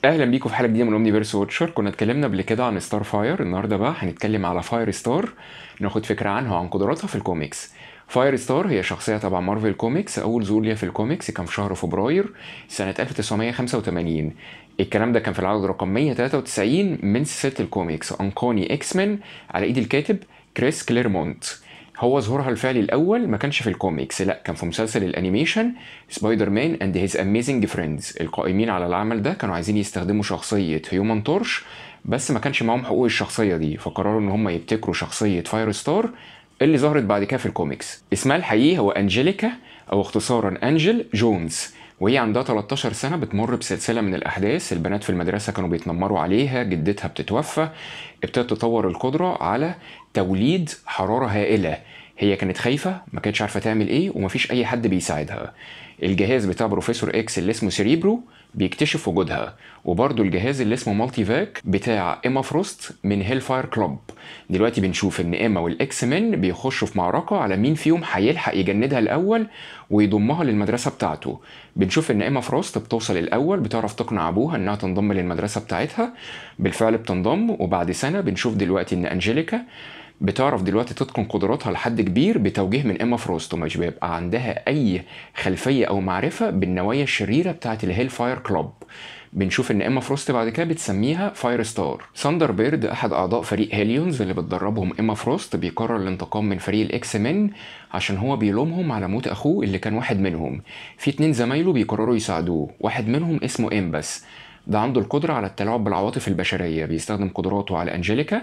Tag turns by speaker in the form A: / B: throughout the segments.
A: اهلا بيكم في حلقه جديده من اومنيفيرس واتشر. كنا اتكلمنا قبل كده عن ستار فاير. النهارده بقى هنتكلم على فاير ستار، ناخد فكره عنها وعن قدراتها في الكوميكس. فاير ستار هي شخصيه تبع مارفل كوميكس. اول ظهور ليها في الكوميكس كان في شهر فبراير سنه 1985. الكلام ده كان في العدد رقم 193 من سلسله الكوميكس انكوني اكس مان على ايد الكاتب كريس كليرمونت. هو ظهورها الفعلي الاول ما كانش في الكوميكس، لا كان في مسلسل الانيميشن سبايدر مان اند هيز اميزنج فريندز. القائمين على العمل ده كانوا عايزين يستخدموا شخصيه هيومن تورش، بس ما كانش معاهم حقوق الشخصيه دي، فقرروا ان هم يبتكروا شخصيه فاير ستار اللي ظهرت بعد كده في الكوميكس. اسمها الحقيقي هو انجيليكا، او اختصارا انجل جونز، وهي عندها 13 سنة بتمر بسلسلة من الأحداث. البنات في المدرسة كانوا بيتنمروا عليها، جدتها بتتوفى، ابتدت تطور القدرة على توليد حرارة هائلة. هي كانت خايفة، ما كانتش عارفة تعمل ايه، ومفيش أي حد بيساعدها. الجهاز بتاع بروفيسور اكس اللي اسمه سيريبرو بيكتشف وجودها، وبرضه الجهاز اللي اسمه مالتي فاك بتاع ايما فروست من هيل فاير كلوب. دلوقتي بنشوف ان ايما والاكس مان بيخشوا في معركة على مين فيهم هيلحق يجندها الاول ويضمها للمدرسة بتاعته. بنشوف ان ايما فروست بتوصل الاول، بتعرف تقنع ابوها انها تنضم للمدرسة بتاعتها، بالفعل بتنضم. وبعد سنة بنشوف دلوقتي ان انجيليكا بتعرف دلوقتي تتقن قدراتها لحد كبير بتوجيه من ايما فروست، ومش بيبقى عندها اي خلفيه او معرفه بالنوايا الشريره بتاعه الهيل فاير كلوب. بنشوف ان ايما فروست بعد كده بتسميها فاير ستار. ساندر بيرد احد اعضاء فريق هيليونز اللي بتدربهم ايما فروست بيقرر الانتقام من فريق الاكس مان عشان هو بيلومهم على موت اخوه اللي كان واحد منهم. في اتنين زمايله بيقرروا يساعدوه، واحد منهم اسمه امبس، ده عنده القدرة على التلاعب بالعواطف البشرية. بيستخدم قدراته على أنجيليكا،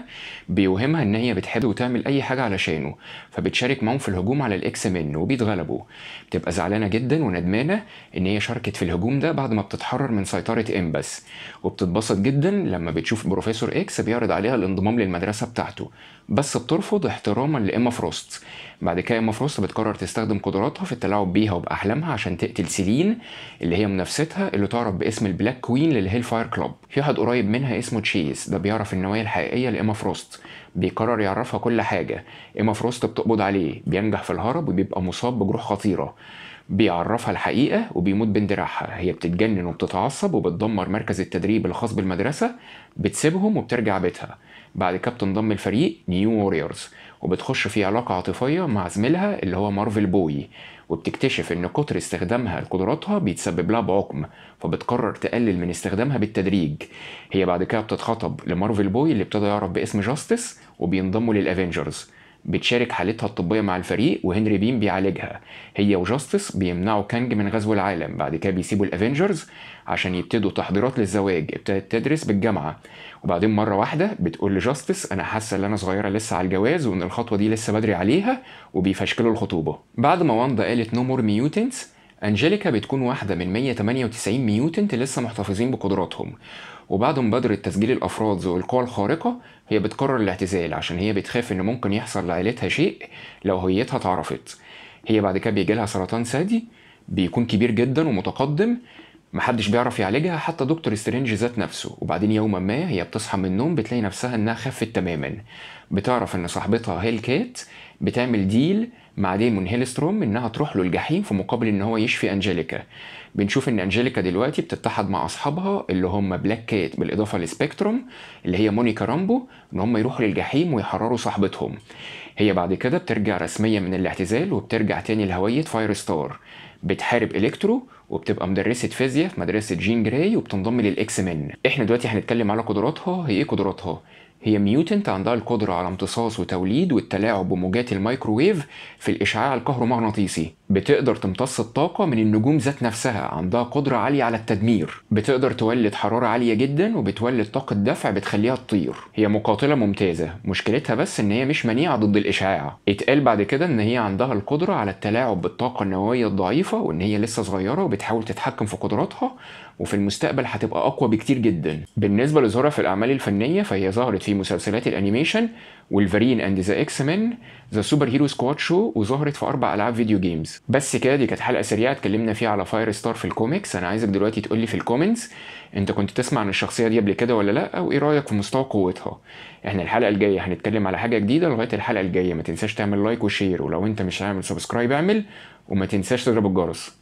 A: بيوهمها إن هي بتحب وتعمل أي حاجة علشانه، فبتشارك معاهم في الهجوم على الإكس من وبيتغلبوا. بتبقى زعلانة جدا وندمانة إن هي شاركت في الهجوم ده بعد ما بتتحرر من سيطرة إمبس، وبتتبسط جدا لما بتشوف بروفيسور إكس بيعرض عليها الانضمام للمدرسة بتاعته، بس بترفض احتراما لإيما فروست. بعد كده إيما فروست بتقرر تستخدم قدراتها في التلاعب بيها وبأحلامها عشان تقتل سيلين اللي هي منافستها اللي تعرف باسم البلاك كوين للهيل فاير كلوب. في واحد قريب منها اسمه تشيس، ده بيعرف النوايا الحقيقيه لايما فروست، بيقرر يعرفها كل حاجه. ايما فروست بتقبض عليه، بينجح في الهرب وبيبقى مصاب بجروح خطيره. بيعرفها الحقيقه وبيموت بين دراعها. هي بتتجنن وبتتعصب وبتدمر مركز التدريب الخاص بالمدرسه، بتسيبهم وبترجع بيتها. بعد كده بتنضم الفريق نيو ووريرز، وبتخش في علاقة عاطفية مع زميلها اللي هو مارفل بوي، وبتكتشف ان كتر استخدامها لقدراتها بيتسبب لها بعقم، فبتقرر تقلل من استخدامها بالتدريج. هي بعد كده بتتخطب لمارفل بوي اللي ابتدى يعرف باسم جاستس، وبينضموا للافينجرز. بتشارك حالتها الطبية مع الفريق وهنري بيم بيعالجها. هي وجاستس بيمنعوا كانج من غزو العالم. بعد كده بيسيبوا الافينجرز عشان يبتدوا تحضيرات للزواج. ابتدت تدرس بالجامعة، وبعدين مرة واحدة بتقول لجاستس أنا حاسة إن أنا صغيرة لسه على الجواز وإن الخطوة دي لسه بدري عليها، وبيفشكلوا الخطوبة. بعد ما واندا قالت نو مور ميوتنتس، أنجيليكا بتكون واحدة من 198 ميوتنت لسه محتفظين بقدراتهم. وبعد مبادرة تسجيل الأفراد ذوي القوى الخارقة، هي بتقرر الاعتزال عشان هي بتخاف إن ممكن يحصل لعيلتها شيء لو هويتها اتعرفت. هي بعد كده بيجيلها سرطان ثدي بيكون كبير جدا ومتقدم، محدش بيعرف يعالجها حتى دكتور سترينج ذات نفسه. وبعدين يوما ما هي بتصحى من النوم بتلاقي نفسها انها خفت تماما. بتعرف ان صاحبتها هيل كات بتعمل ديل مع ديمون هيلستروم انها تروح له الجحيم في مقابل ان هو يشفي انجيليكا. بنشوف ان انجيليكا دلوقتي بتتحد مع اصحابها اللي هم بلاك كات بالاضافه لسبيكتروم اللي هي مونيكا رامبو ان هم يروحوا للجحيم ويحرروا صاحبتهم. هي بعد كده بترجع رسميا من الاعتزال وبترجع تاني لهوية فاير ستار، بتحارب الكترو وبتبقى مدرسة فيزياء في مدرسة جين جراي وبتنضم للاكس مان. احنا دلوقتي هنتكلم على قدراتها. هي ايه قدراتها؟ هي ميوتنت عندها القدرة على امتصاص وتوليد والتلاعب بموجات الميكروويف في الإشعاع الكهرومغناطيسي. بتقدر تمتص الطاقة من النجوم ذات نفسها، عندها قدرة عالية على التدمير. بتقدر تولد حرارة عالية جدا وبتولد طاقة دفع بتخليها تطير. هي مقاتلة ممتازة، مشكلتها بس إن هي مش منيعة ضد الإشعاع. اتقال بعد كده إن هي عندها القدرة على التلاعب بالطاقة النووية الضعيفة، وإن هي لسه صغيرة وبتحاول تتحكم في قدراتها، وفي المستقبل هتبقى أقوى بكتير جدا. بالنسبة لظهورها في الأعمال الفنية، فهي ظهرت في مسلسلات الأنيميشن ولفرين أند ذا إكس مان، ذا سوبر هيرو سكواد شو، وظهرت في 4 ألعاب فيديو جيمز. بس كده، دي كانت حلقة سريعة اتكلمنا فيها على فاير ستار في الكوميكس. أنا عايزك دلوقتي تقولي في الكومنتس أنت كنت تسمع عن الشخصية دي قبل كده ولا لأ، وإيه رأيك في مستوى قوتها. إحنا الحلقة الجاية هنتكلم على حاجة جديدة. لغاية الحلقة الجاية ما تنساش تعمل لايك وشير، ولو أنت مش عامل سبسكرايب اعمل، وما تنساش تضرب الجرس.